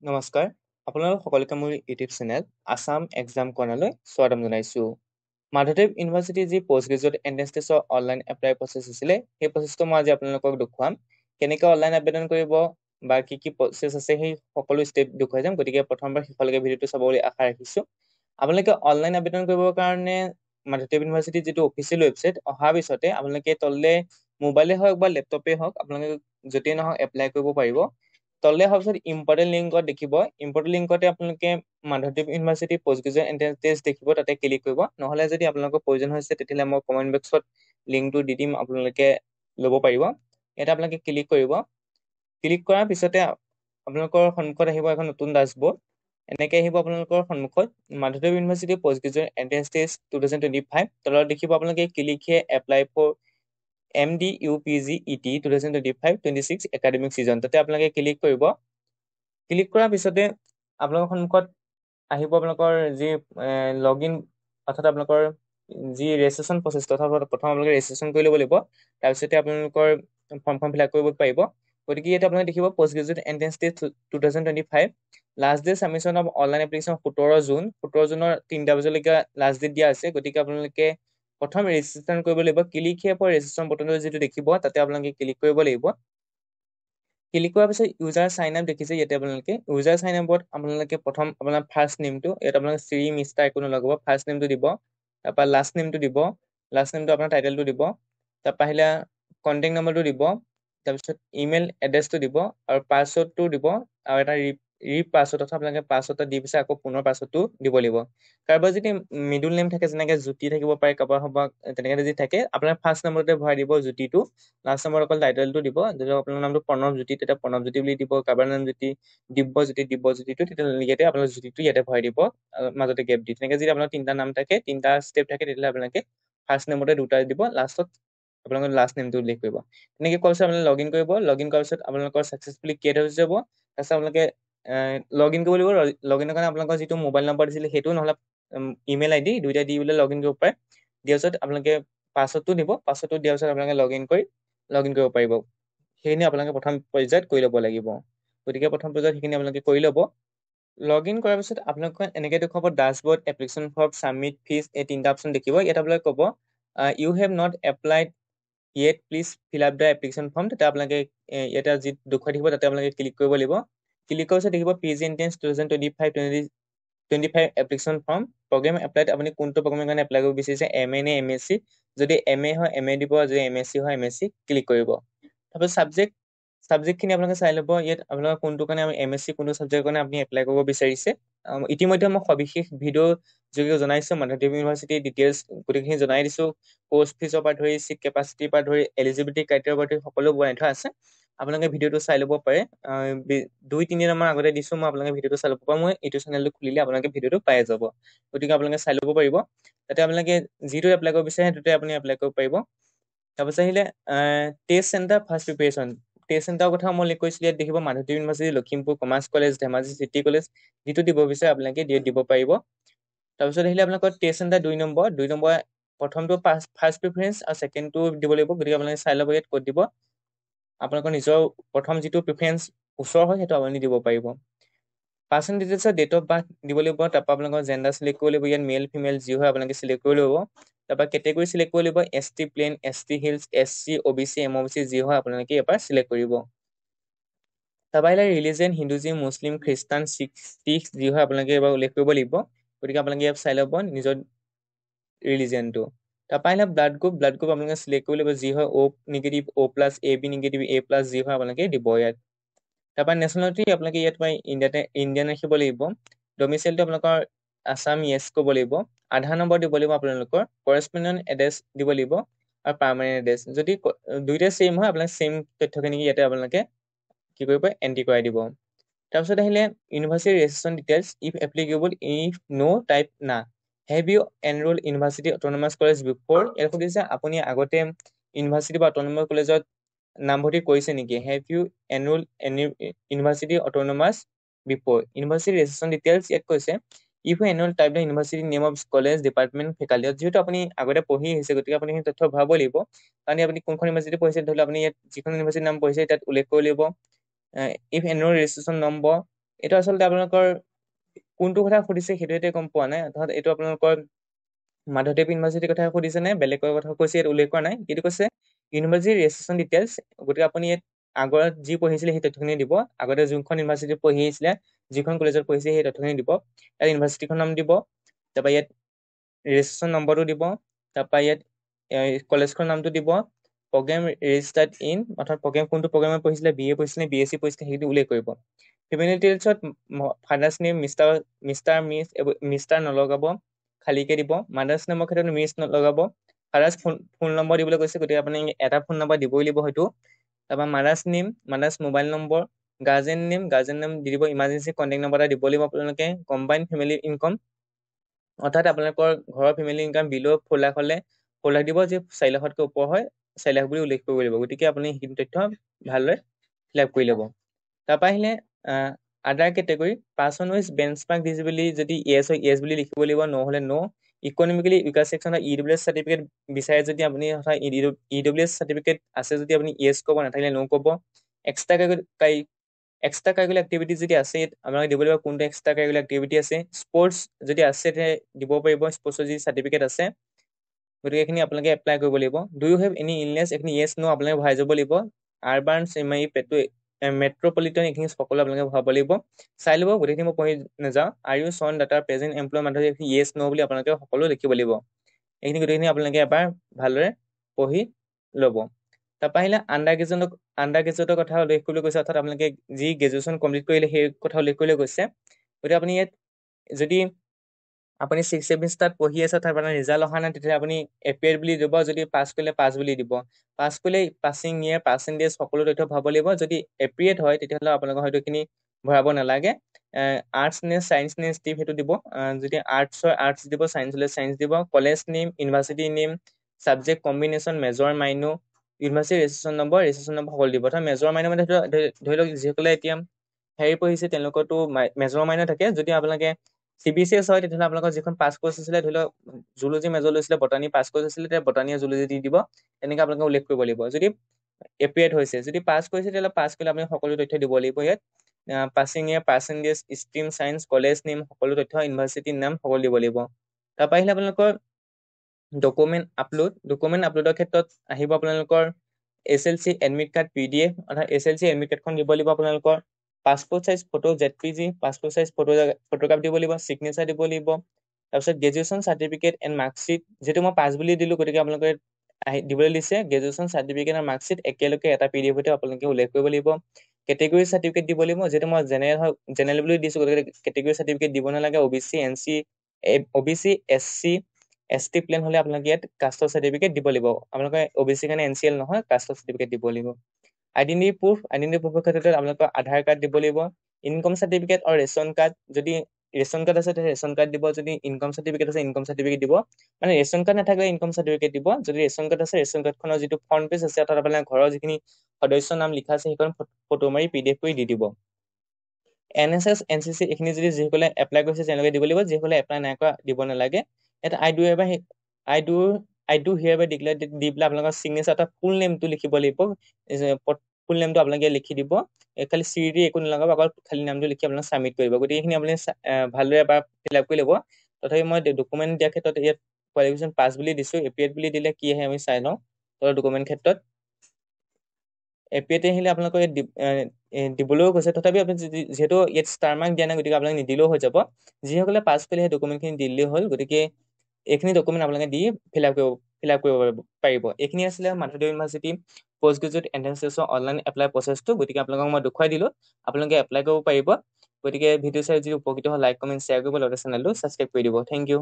নমস্কাৰ আপোনালোক সকলোকে মোৰ ইউটিউব চেনেল আসাম এক্সাম কৰ্ণাৰলৈ স্বাগতম জনাইছোঁ। মাধৱদেৱ ইউনিভাৰ্চিটিৰ যি পষ্ট গ্ৰেজুৱেট এণ্ট্ৰেন্স টেষ্টৰ অনলাইন এপ্লাই প্ৰচেছ আছিলে সেই প্ৰচেছটো মই আজি আপোনালোকক দেখুৱাম। কেনেকৈ অনলাইন আবেদন কৰিব বা কি কি প্ৰচেছ আছে সেই সকলো ষ্টেপ দেখুৱাই যাম। গতিকে প্ৰথমবাৰ শেষলৈকে ভিডিঅ'টো চাব বুলি আশা ৰাখিছোঁ। আপোনালোকে অনলাইন আবেদন কৰিবৰ কাৰণে মাধৱদেৱ ইউনিভাৰ্চিটিৰ যিটো অফিচিয়েল ৱেবছাইট অহাৰ পিছতে আপোনালোকে তললে মোবাইলে হওক বা লেপটপে হওক আপোনালোকে য'তেই নহওক এপ্লাই কৰিব পাৰিব। তললে অহাৰ পিছত ইম্পৰ্টেণ্ট লিংকত দেখিব। ইম্পৰ্টেণ্ট লিংকতে আপোনালোকে মাধৱদেৱ university post graduate entrance test দেখিব, তাতে ক্লিক কৰিব। নহ'লে যদি আপোনালোকৰ প্ৰয়োজন হৈছে তেতিয়াহ'লে মই কমেণ্ট বক্সত লিংকটো দি দিম, আপোনালোকে ল'ব পাৰিব। ইয়াতে আপোনালোকে ক্লিক কৰিব। ক্লিক কৰাৰ পিছতে আপোনালোকৰ সন্মুখত আহিব এখন নতুন ডাছবৰ্ড। এনেকৈ আহিব আপোনালোকৰ সন্মুখত Madhabdev university post graduate entrance test 2025। তলত দেখিব আপোনালোকে click here apply for MDUPGET 2025-26 academic session. তাতে আপোনালোকে ক্লিক কৰিব। ক্লিক কৰাৰ পিছতে আপোনালোকৰ সন্মুখত আহিব আপোনালোকৰ যি লগ ইন অৰ্থাৎ আপোনালোকৰ যি ৰেজিষ্ট্ৰেশ্যন প্ৰচেছটো, অৰ্থাৎ প্ৰথম আপোনালোকে ৰেজিষ্ট্ৰেশ্যন কৰি ল'ব লাগিব। তাৰপিছতে আপোনালোকৰ ফৰ্মখন ফিল আপ কৰিব পাৰিব। গতিকে ইয়াতে আপোনালোকে দেখিব post graduate entrance test 2025 last day submission of online application 17 June. 17 জুনৰ 3টা বজালৈকে লাষ্ট ডেট দিয়া আছে। গতিকে আপোনালোকে প্ৰথম ৰেজিষ্ট্ৰেশ্যন কৰিব লাগিব। ক্লিক হিয়াৰ ফৰ ৰেজিষ্ট্ৰেশ্যন বটনটো যিটো দেখিব তাতে আপোনালোকে ক্লিক কৰিব লাগিব। ক্লিক কৰাৰ পিছত ইউজাৰ চাইন আপ দেখিছে, ইয়াতে আপোনালোকে ইউজাৰ চাইন আপত আপোনালোকে প্ৰথম আপোনাৰ ফাৰ্ষ্ট নেমটো, ইয়াত আপোনালোকে শ্ৰী মিষ্টাৰ একো নলগাব, ফাৰ্ষ্ট নেমটো দিব। তাৰপৰা লাষ্ট নেমটো দিব, লাষ্ট নেমটো আপোনাৰ টাইটেলটো দিব। তাৰপৰা আহিলে কণ্টেক্ট নম্বৰটো দিব, তাৰপিছত ইমেইল এড্ৰেছটো দিব আৰু পাছৱৰ্ডটো দিব আৰু এটা পাছৱৰ্ড অৰ্থাৎ আপোনালোকে পাছৱৰ্ড এটা দি পিছে আকৌ পুনৰ পাছৱৰ্ডটো দিব লাগিব। কাৰোবাৰ যদি মিডল নেম থাকে যেনেকৈ জ্যোতি থাকিব পাৰে, কাৰোবাৰ হওক তেনেকৈ যদি থাকে আপোনাৰ ফাৰ্ষ্ট নম্বৰতে ভৰাই দিব জ্যোতিটো, লাষ্ট নম্বৰ অকল টাইটেলটো দিব। যদি আপোনাৰ নামটো প্ৰণৱ জ্যোতি তেতিয়া প্ৰণৱ জ্যোতি বুলি দিব, কাৰোবাৰ নাম যদি দিব্যজ্যোতিটো তেতিয়া ইয়াতে আপোনাৰ জ্যোতিটো ইয়াতে ভৰাই দিব, মাজতে গেপ দি। তেনেকৈ যদি আপোনাৰ 3টা নাম থাকে, 3টা ষ্টেপ থাকে, তেতিয়াহ'লে আপোনালোকে ফাৰ্ষ্ট নেমতে 2টা দিব, লাষ্টত আপোনালোকৰ লাষ্ট নেমটো উল্লেখ কৰিব। তেনেকৈ কৰাৰ পিছত আপোনালোকে লগ ইন কৰিব। লগ ইন কৰাৰ পিছত আপোনালোকৰ ছাকচেছফুলি ক্ৰিয়েট হৈ যাব। তাৰপিছত আপোনালোকে লগ ইন কৰিব লাগিব। লগ ইনৰ কাৰণে আপোনালোকৰ যিটো মোবাইল নম্বৰ দিছিলে সেইটো নহ'লে ইমেইল ID দুইটা দি পেলাই লগ ইন কৰিব পাৰে। দিয়াৰ পিছত আপোনালোকে পাছৱৰ্ডটো দিব, পাছৱৰ্ডটো দিয়াৰ পিছত আপোনালোকে লগ ইন কৰিব পাৰিব। সেইখিনি আপোনালোকে প্ৰথম পৰ্যায়ত কৰি ল'ব লাগিব। গতিকে প্ৰথম পৰ্যায়ত সেইখিনি আপোনালোকে কৰি ল'ব। লগ ইন কৰাৰ পিছত আপোনালোকে এনেকৈ দেখুৱাব dashboard, application form, submit fees, এই 3টা অপশ্যন দেখিব। ইয়াত আপোনালোকে ক'ব you have not applied yet please fill up the application form. তেতিয়া আপোনালোকে ইয়াতে যি দেখুৱাই থাকিব তাতে আপোনালোকে ক্লিক কৰিব লাগিব। ক্লিক কৰাৰ পিছত দেখিব PG entrance 2025 application form programme applied. আপুনি কোনটো প্ৰগ্ৰেমৰ কাৰণে এপ্লাই কৰিব বিচাৰিছে, MA নে MSc? যদি MA হয় MA দিব, যদি MSc হয় MSc ক্লিক কৰিব। তাৰপিছত ছাবজেক্টখিনি আপোনালোকে চাই ল'ব। ইয়াত আপোনালোকে কোনটো কাৰণে MSc কোনটো ছাবজেক্টৰ কাৰণে আপুনি এপ্লাই কৰিব বিচাৰিছে। ইতিমধ্যে মই সবিশেষ ভিডিঅ' যোগে জনাইছোঁ, মাধৱদেৱ ইউনিভাৰ্চিটিৰ ডিটেইলছ গোটেইখিনি জনাই দিছোঁ। কোৰ্চ ফিজৰ পৰা ধৰি, চিট কেপাচিটিৰ পৰা ধৰি, এলিজিবিলিটি ক্ৰাইটেৰিয়াৰ পৰা ধৰি সকলো বনাই থোৱা আছে। আপোনালোকে ভিডিঅ'টো চাই ল'ব পাৰে। 2-3 দিনৰ আগতে দিছোঁ মই, আপোনালোকে ভিডিঅ'টো চাই ল'ব পাৰে। মই ইউটিউব চেনেলটো খুলিলে আপোনালোকে ভিডিঅ'টো পাই যাব। গতিকে আপোনালোকে চাই ল'ব পাৰিব। তাতে আপোনালোকে যিটো এপ্লাই কৰিব বিচাৰে সেইটোতে আপুনি এপ্লাই কৰিব পাৰিব। তাৰপিছত আহিলে test centre first preparation. Test চেণ্টাৰৰ কথা মই উল্লেখ কৰিছিলোঁ। ইয়াত দেখিব মাধৱদেৱ university, Lakhimpur commerce college, Dhemaji city college, যিটো দিব বিচাৰে আপোনালোকে দিব পাৰিব। তাৰপিছত আহিলে আপোনালোকৰ টেষ্ট চেণ্টাৰ 2 নম্বৰ প্ৰথমটো ফাৰ্ষ্ট প্ৰিফাৰেঞ্চ আৰু ছেকেণ্ডটো দিব লাগিব। গতিকে আপোনালোকে চাই ল'ব ইয়াত ক'ত দিব। আপোনালোকৰ নিজৰ প্ৰথম যিটো প্ৰিফাৰেঞ্চ ওচৰ হয় সেইটো আপুনি দিব পাৰিব। পাৰ্চনেল ডিটেইলছৰ ডেট অফ বাৰ্থ দিব লাগিব। তাৰপৰা আপোনালোকৰ জেণ্ডাৰ চিলেক্ট কৰিব লাগিব। ইয়াত মেল ফিমেল যি হয় আপোনালোকে চিলেক্ট কৰি ল'ব। তাৰপৰা কেটেগৰী চিলেক্ট কৰি ল'ব। ST plain, ST hills, SC OBC MOBC যি হয় আপোনালোকে ইয়াৰ পৰা চিলেক্ট কৰিব। তাৰপৰা আহিলে ৰিলিজিয়ন, হিন্দুজিম, মুছলিম, খ্ৰীষ্টান, শিখ যি হয় আপোনালোকে এবাৰ উল্লেখ কৰিব লাগিব। গতিকে আপোনালোকে ইয়াত চাই ল'ব নিজৰ ৰিলিজিয়নটো। তাৰপৰা আহিলে ব্লাড গ্ৰুপ আপোনালোকে চিলেক্ট কৰি ল'ব, যি হয় O negative, O+, AB negative, A+, যি হয় আপোনালোকে দিব ইয়াত। তাৰপৰা নেশ্যনেলিটি আপোনালোকে ইয়াত ইণ্ডিয়ান ৰাখিব লাগিব। ডমিচাইলটো আপোনালোকৰ আছাম য়েছ ক'ব লাগিব। আধাৰ নম্বৰ দিব লাগিব আপোনালোকৰ, কৰেছপণ্ডেণ্ট এড্ৰেছ দিব লাগিব আৰু পাৰ্মানেণ্ট এড্ৰেছ। যদি দুইটা ছেইম হয় আপোনালোকে ছেইম তথ্যখিনি ইয়াতে আপোনালোকে কি কৰিব এণ্ট্ৰি কৰাই দিব। তাৰপিছত আহিলে university registration details, if applicable, if no type না। Have you enrol university autonomous college before? ইয়াত সুধিছে আপুনি আগতে ইউনিভাৰ্চিটি বা অট'নমাছ কলেজত নামভৰ্তি কৰিছে নেকি। Have you enrol university autonomous before? University registration details ইয়াত কৈছে if you enrol type the university name of college, department, faculty. যিহেতু আপুনি আগতে পঢ়ি আহিছে গতিকে আপুনি সেই তথ্য ভৰাব লাগিব। কাৰণ আপুনি কোনখন ইউনিভাৰ্চিটি পঢ়িছে, ধৰি লওক আপুনি ইয়াত যিখন ইউনিভাৰ্চিটিৰ নাম পঢ়িছে তাত উল্লেখ কৰিব লাগিব। ইফ এনৰোল ৰেজিষ্ট্ৰেশ্যন নম্বৰ, এইটো আচলতে আপোনালোকৰ কোনটো কথা সুধিছে সেইটো এতিয়া গম পোৱা নাই, অৰ্থাৎ এইটো আপোনালোকৰ মাধৱদেৱ ইউনিভাৰ্চিটিৰ কথা সুধিছে নে বেলেগৰ কথা কৈছে ইয়াত উল্লেখ কৰা নাই, কিন্তু কৈছে ইউনিভাৰ্চিটি ৰেজিষ্ট্ৰেশ্যন ডিটেইলছ। গতিকে আপুনি ইয়াত আগত যি পঢ়িছিলে সেই তথ্যখিনি দিব, আগতে যোনখন ইউনিভাৰ্চিটিত পঢ়ি আহিছিলে, যিখন কলেজত পঢ়িছে সেই তথ্যখিনি দিব, ইয়াত ইউনিভাৰ্চিটিখন নাম দিব, তাৰপৰা ইয়াত ৰেজিষ্ট্ৰেশ্যন নম্বৰটো দিব, তাৰপৰা ইয়াত কলেজখনৰ নামটো দিব, প্ৰগ্ৰেম ৰেজিষ্টাৰ্ড ইন, অৰ্থাৎ প্ৰগ্ৰেম কোনটো প্ৰগ্ৰেমত পঢ়িছিলে, BA পঢ়িছিলে BSc পঢ়িছিলে সেইটো উল্লেখ কৰিব। ফেমিলি ডিটেইলছত ফাদাৰ্ছ নেম মিষ্টাৰ মিষ্টাৰ নলগাব, খালীকে দিব। মাদাৰ্ছ নেমৰ ক্ষেত্ৰত মিছ নলগাব। ফাদাৰ্ছ ফোন নম্বৰ দিবলৈ কৈছে, গতিকে আপুনি এটা ফোন নম্বৰ দিবই লাগিব হয়তো। তাৰপৰা mothers name, mothers mobile number, guardian name দি দিব, ইমাৰ্জেঞ্চি কণ্টেক্ট নম্বৰ এটা দিব লাগিব আপোনালোকে। কম্বাইন ফেমিলি ইনকম, অৰ্থাৎ আপোনালোকৰ ঘৰৰ ফেমিলি ইনকাম বিলো 4 লাখ হ'লে 4 লাখ দিব, যি 4 লাখতকৈ ওপৰ হয় 4 লাখ বুলি উল্লেখ কৰিব লাগিব। গতিকে আপুনি সেইখিনি তথ্য ভালদৰে ফিল আপ কৰি ল'ব। তাৰপৰা আহিলে আদাৰ কেটেগৰী, পাৰ্চন উইজ বেঞ্চমাৰ্ক ডিজিবিলি যদি ইয়েছ হয় ইয়েছ বুলি লিখিব লাগিব, ন' হ'লে ন'। ইকনমিকেলি উইকাৰ ছেকশ্যনত EWS চাৰ্টিফিকেট বিচাৰে যদি আপুনি, অৰ্থাৎ EWS চাৰ্টিফিকেট আছে যদি আপুনি ইয়েছ ক'ব, নাথাকিলে ন' ক'ব। এক্সট্ৰা কাৰিকুলাৰ এক্টিভিটি যদি আছে আপোনালোকে দিব লাগিব কোনটো এক্সট্ৰা কাৰিকুলাৰ এক্টিভিটি আছে। স্পৰ্টছ যদি আছে দিব পাৰিব, স্পৰ্টছৰ যি চাৰ্টিফিকেট আছে। গতিকে এইখিনি আপোনালোকে এপ্লাই কৰিব লাগিব। Do you have any illness, এইখিনি ইয়েছ ন' আপোনালোকে ভৰাই যাব লাগিব। আৰবান মেট্ৰপলিটন, এইখিনি সকলো আপোনালোকে ভৰাব লাগিব। চাই ল'ব, গোটেইখিনি মই পঢ়ি নাযাওঁ। আৰ ইউ চন ডাটা প্ৰেজেণ্ট এমপ্লয় মানুহ ইয়েছ ন' বুলি আপোনালোকে সকলো লিখিব লাগিব। এইখিনি গোটেইখিনি আপোনালোকে এবাৰ ভালদৰে পঢ়ি ল'ব। তাৰপৰা আহিলে আণ্ডাৰ গ্ৰেজুৱেটৰ কথা উল্লেখ কৰিবলৈ কৈছে, অৰ্থাৎ আপোনালোকে যি গ্ৰেজুৱেশ্যন কমপ্লিট কৰিলে সেই কথা উল্লেখ কৰিবলৈ কৈছে। গতিকে আপুনি ইয়াত যদি আপুনি 6th ছেমিষ্টাৰত পঢ়ি আছে, তাৰ মানে ৰিজাল্ট অহা নাই, তেতিয়া আপুনি এপিয়াৰ বুলি দিব, যদি পাছ কৰিলে পাছ বুলি দিব। পাছ কৰিলে পাছিং ইয়েৰ, পাৰ্চেণ্টেজ সকলো তথ্য ভৰাব লাগিব। যদি এপিয়েড হয় তেতিয়াহ'লে আপোনালোকৰ হয়তো এইখিনি ভৰাব নালাগে। আৰ্টছ নে চায়েন্স নে ষ্ট্ৰীম সেইটো দিব। যদি আৰ্টছ হয় আৰ্টছ দিব, চায়েন্স হ'লে চায়েন্স দিব। College name, university name, subject combination, major minor, university registration number সকলো দিব। অৰ্থাৎ মেজৰ মাইনৰ মানে ধৰি লওক যিসকলে এতিয়া হেৰি পঢ়িছে তেওঁলোকৰতো মেজৰ মাইনৰ থাকে। যদি আপোনালোকে CBCS হয় তেতিয়াহ'লে আপোনালোকৰ যিখন পাছ কৰ্চ আছিলে, ধৰি লওক জুলজি মেজৰ লৈছিলে, বটানী পাছ কৰ্চ আছিলে, তেতিয়া বটানী জুলজি দি দিব, তেনেকৈ আপোনালোকে উল্লেখ কৰিব লাগিব। যদি এপিয়েড হৈছে, যদি পাছ কৰিছে তেতিয়াহ'লে পাছ কৰিলে আপুনি সকলো তথ্য দিব লাগিব ইয়াত। Passing year, percentage, stream science, college name সকলো তথ্য, ইউনিভাৰ্চিটিৰ নাম সকলো দিব লাগিব। তাৰপৰা আহিলে আপোনালোকৰ ডকুমেণ্ট আপলোডৰ ক্ষেত্ৰত আহিব আপোনালোকৰ SLC এডমিট কাৰ্ড PDF, অৰ্থাৎ SLC এডমিট কাৰ্ডখন দিব লাগিব আপোনালোকৰ। Passport size photo ZPG, passport size photograph দিব লাগিব, চিগনেচাৰ দিব লাগিব। তাৰপিছত গ্ৰেজুৱেশ্যন চাৰ্টিফিকেট এণ্ড মাৰ্কশ্বিট, যিহেতু মই পাছ বুলি দিলোঁ, গতিকে আপোনালোকে দিবলৈ দিছে গ্ৰেজুৱেশ্যন চাৰ্টিফিকেট আৰু মাৰ্কশ্বিট একেলগে এটা PDF আপোনালোকে উল্লেখ কৰিব লাগিব। কেটেগৰী চাৰ্টিফিকেট দিব লাগিব, যিহেতু মই জেনেৰেল বুলি দিছোঁ, গতিকে কেটেগৰী চাৰ্টিফিকেট দিব নালাগে। OBC SC ST প্লেন হ'লে আপোনালোকে ইয়াত কাষ্টৰ চাৰ্টিফিকেট দিব লাগিব। আপোনালোকে OBC কাৰণে NCL নহয়, কাষ্টৰ চাৰ্টিফিকেট দিব লাগিব। আইডেণ্টিটি প্ৰুফৰ ক্ষেত্ৰত আপোনালোকৰ আধাৰ কাৰ্ড দিব লাগিব। ইনকম চাৰ্টিফিকেট আৰু ৰেচন কাৰ্ড, যদি ৰেচন কাৰ্ড আছে তেতিয়া ৰেচন কাৰ্ড দিব, যদি ইনকম চাৰ্টিফিকেট আছে ইনকম চাৰ্টিফিকেট দিব। মানে ৰেচন কাৰ্ড নাথাকিলে ইনকম চাৰ্টিফিকেট দিব। যদি ৰেচন কাৰ্ড আছে ৰেচন কাৰ্ডখনৰ যিটো ফ্ৰণ্ট পেজ আছে, অৰ্থাৎ আপোনাৰ ঘৰৰ যিখিনি সদস্যৰ নাম লিখা আছে সেইখন ফটো মাৰি PDF কৰি দি দিব। NSS NCC এইখিনি যদি যিসকলে এপ্লাই কৰিছে তেওঁলোকে দিব লাগিব, যিসকলে এপ্লাই নাই কৰা দিব নালাগে। এটা আই ডু হিয়াৰবাই ডিক্লেয়াৰ দি পেলাই আপোনালোকৰ চিগনেচাৰ এটা ফুল নেমটো লিখিব লাগিব। ফুল নেমটো আপোনালোকে লিখি দিব, খালি CD একো নালাগাব, অকল খালি নামটো লিখি আপোনালোকে ছাবমিট কৰিব। গতিকে এইখিনি আপুনি ভালদৰে এবাৰ ফিল আপ কৰি ল'ব। তথাপি মই ডকুমেণ্ট দিয়াৰ ক্ষেত্ৰত ইয়াত কোৱালিফিকেশ্যন পাছ বুলি দিছোঁ, এপিয়েড বুলি দিলে কি আহে আমি চাই লওঁ। ডকুমেণ্ট ক্ষেত্ৰত এপিয়েড আহিলে আপোনালোকে দিবলৈও কৈছে, তথাপি আপুনি যিহেতু ইয়াত ষ্টাৰ মাৰ্ক দিয়া নাই, গতিকে আপোনালোকে নিদিলেও হৈ যাব। যিসকলে পাছ কৰিলে সেই ডকুমেণ্টখিনি দিলেই হ'ল। গতিকে এইখিনি ডকুমেণ্ট আপোনালোকে দি ফিল আপ কৰিব পাৰিব। এইখিনি আছিলে মাধৱদেৱ ইউনিভাৰ্চিটি পষ্ট গ্ৰেজুৱেট এণ্ট্ৰেন্স টেষ্টৰ অনলাইন এপ্লাই প্ৰচেছটো। গতিকে আপোনালোকক মই দেখুৱাই দিলোঁ, আপোনালোকে এপ্লাই কৰিব পাৰিব। গতিকে ভিডিঅ' চাই যদি উপকৃত হয় লাইক কমেণ্ট শ্বেয়াৰ কৰিব, লগতে চেনেলটো ছাবস্ক্ৰাইব কৰি দিব। Thank U.